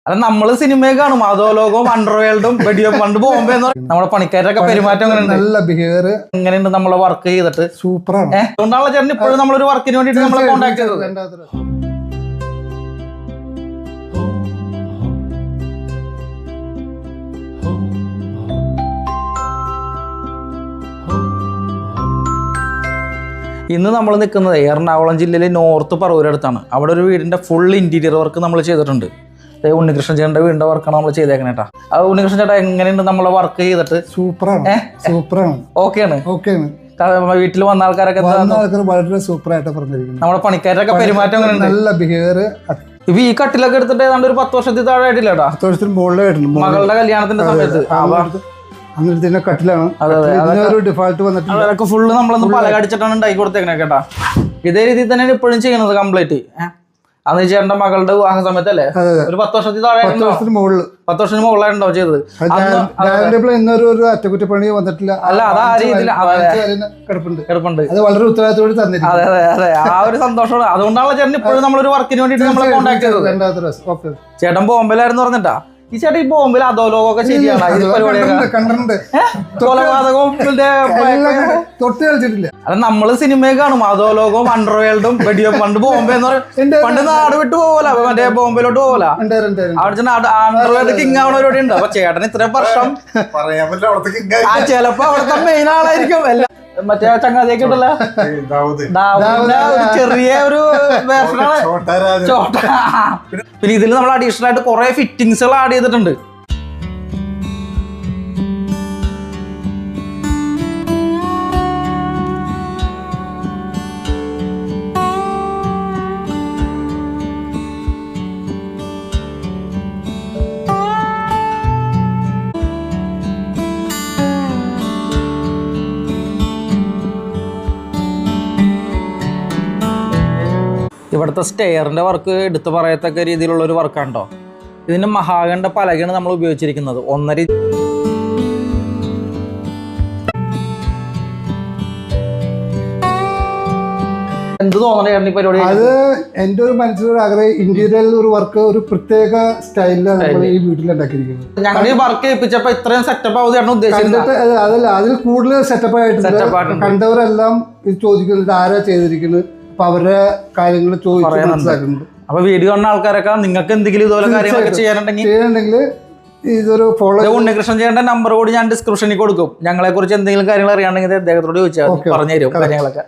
അത് നമ്മള് സിനിമയെ കാണും അധോലോകവും അണ്ടർവേൾഡും വെടിയോ പണ്ട് ബോംബെ എന്ന് പറയും. നമ്മുടെ പണിക്കാരൊക്കെ പെരുമാറ്റം നല്ല ബിഹേവിയർ എങ്ങനെയുണ്ട് നമ്മളെ വർക്ക് ചെയ്തിട്ട് സൂപ്പറാണ്. അതുകൊണ്ടാണല്ലോ ചേട്ടൻ ഇപ്പോഴും നമ്മളൊരു വർക്കിന് വേണ്ടിട്ട് നമ്മളെ കോൺടാക്ട് ചെയ്തത്. ഇന്ന് നമ്മൾ നിൽക്കുന്നത് എറണാകുളം ജില്ലയിലെ നോർത്ത് പറവൂരടുത്താണ്. അവിടെ ഒരു വീടിന്റെ ഫുൾ ഇന്റീരിയർ വർക്ക് നമ്മൾ ചെയ്തിട്ടുണ്ട്. ഉണ്ണികൃഷ്ണൻ ചേട്ടൻ്റെ വീടിന്റെ വർക്കാണ് നമ്മൾ ചെയ്തേക്കണേ കേട്ടാ. അത് ഉണ്ണികൃഷ്ണൻ ചേട്ടാ എങ്ങനെയുണ്ട് നമ്മളെ വർക്ക് ചെയ്തിട്ട്? സൂപ്പറാണ്, സൂപ്പറാണ്, ഓക്കെയാണ്. വീട്ടിൽ വന്ന ആൾക്കാരൊക്കെ വളരെ സൂപ്പറായിട്ട് പറഞ്ഞിരിക്കുന്നു. നമ്മുടെ പണിക്കാരൊക്കെ പെരുമാറ്റം നല്ല ബിഹേവിയർ. ഇപ്പൊ ഈ കട്ടിലൊക്കെ എടുത്തിട്ട് ഏതാണ്ട് ഒരു 10 വർഷത്തിൽ താഴെ ആയിട്ടില്ല കേട്ടോ. 10 വർഷത്തിന് മുകളിലായിട്ടുണ്ട്. മകളുടെ കല്യാണത്തിന്റെ സമയത്ത് അങ്ങനെ കട്ടിലാണ് ഡിഫാൾട്ട് വന്നിട്ട് അതൊക്കെ ഫുള്ള് നമ്മളൊന്ന് പലകടിച്ചിട്ടാണ് ഉണ്ടാക്കി കൊടുത്തേക്കണേ കേട്ടാ. ഇതേ രീതിയിൽ തന്നെയാണ് ഇപ്പോഴും ചെയ്യുന്നത് കംപ്ലീറ്റ്. അന്ന് ചേട്ടന്റെ മകളുടെ വിവാഹ സമയത്തല്ലേ ഒരു 10 വർഷത്തിൽ താഴെ 10 വർഷത്തിന് മുകളിലായിട്ടുണ്ടാവും ചെയ്തത്. അറ്റകുറ്റപ്പണി വന്നിട്ടില്ല. അല്ല അത് ആ രീതിയിൽ കിടപ്പുണ്ട്. അത് വളരെ ഉത്തരവാദിത്തോടെ തന്നിരിക്കും. അതെ അതെ അതെ, ആ ഒരു സന്തോഷമാണ്. അതുകൊണ്ടാണ് ചേട്ടൻ ഇപ്പോഴും നമ്മളൊരു വർക്കിന് വേണ്ടിട്ട് നമ്മളെ കോൺടാക്ട് ചെയ്തത്. ചേട്ടൻ ബോംബെയിലായിരുന്നു പറഞ്ഞിട്ടാ. ഈ ചേട്ടൻ ഈ ബോംബെയിൽ അധോലോകമൊക്കെ ശരിയാണ് കൊലപാതകവും തൊട്ട് കളിച്ചിട്ടില്ല. അത് നമ്മള് സിനിമയെ കാണും അധോലോകവും അണ്ടർവേൾഡും വെടിയോ പണ്ട് ബോംബെ എന്ന് പറയും. പണ്ട് നാട് വിട്ടു പോകല മറ്റേ ബോംബെയിലോട്ട് പോകല. അവിടെ അണ്ടർവേൾഡ് കിങ് ആവണവരോടെ ഉണ്ട്. അപ്പൊ ചേട്ടൻ ഇത്രയും വർഷം ചിലപ്പോ അവിടുത്തെ മെയിൻ ആളായിരിക്കും. എല്ലാം മറ്റേ ചങ്ങാതിയൊക്കെ ഉണ്ടല്ലോ, ഒരു ചെറിയ ഒരു വേർഷനാണ് ചോട്ട. പിന്നെ ഇതിൽ നമ്മൾ അഡീഷണൽ ആയിട്ട് കുറെ ഫിറ്റിങ്സുകൾ ആഡ് ചെയ്തിട്ടുണ്ട്. ഇവിടുത്തെ സ്റ്റെയറിൻ്റെ വർക്ക് എടുത്തു പറയത്തക്ക രീതിയിലുള്ള ഒരു വർക്കാണ് കേട്ടോ. ഇതിന് മഹാഗണിന്റെ പലകയാണ് നമ്മൾ ഉപയോഗിച്ചിരിക്കുന്നത്. 1.5 എന്ത് തോന്നണേ ഈ പരിപാടി? അത് എന്റെ ഒരു മനസ്സിലൊരു ആഗ്രഹം, ഇന്റീരിയൽ ഒരു വർക്ക് ഒരു പ്രത്യേക സ്റ്റൈലിലാണ് നമ്മൾ ഈ വീട്ടിൽ ഉണ്ടാക്കിയിരിക്കുന്നത്. ഞങ്ങൾ ഈ വർക്ക് ഏൽപ്പിച്ചപ്പോ ഇത്രയും സെറ്റപ്പ് ആവുകയാണ് ഉദ്ദേശിച്ചത്. അതല്ല, അതിൽ കൂടുതൽ സെറ്റപ്പ് ആയിട്ടുണ്ട്. കണ്ടവരെല്ലാം ഇത് ചോദിക്കുന്നത് ആരാ ചെയ്തിരിക്കുന്നത്, അപ്പൊ അവരുടെ കാര്യങ്ങൾ ചോദിക്കുന്നുണ്ട്. അപ്പൊ വീഡിയോ കാണുന്ന ആൾക്കാരൊക്കെ നിങ്ങൾക്ക് എന്തെങ്കിലും ഇതുപോലെ കാര്യങ്ങളൊക്കെ ചെയ്യാനുണ്ടെങ്കിൽ ഇതൊരു ഫോളോ. ഉണ്ണികൃഷ്ണൻ ചേട്ടന്റെ നമ്പർ കൂടി ഞാൻ ഡിസ്ക്രിപ്ഷനിൽ കൊടുക്കും. ഞങ്ങളെ കുറിച്ച് എന്തെങ്കിലും കാര്യങ്ങൾ അറിയാണെങ്കിൽ അദ്ദേഹത്തോട് ചോദിച്ചാൽ പറഞ്ഞു തരും കാര്യങ്ങളൊക്കെ.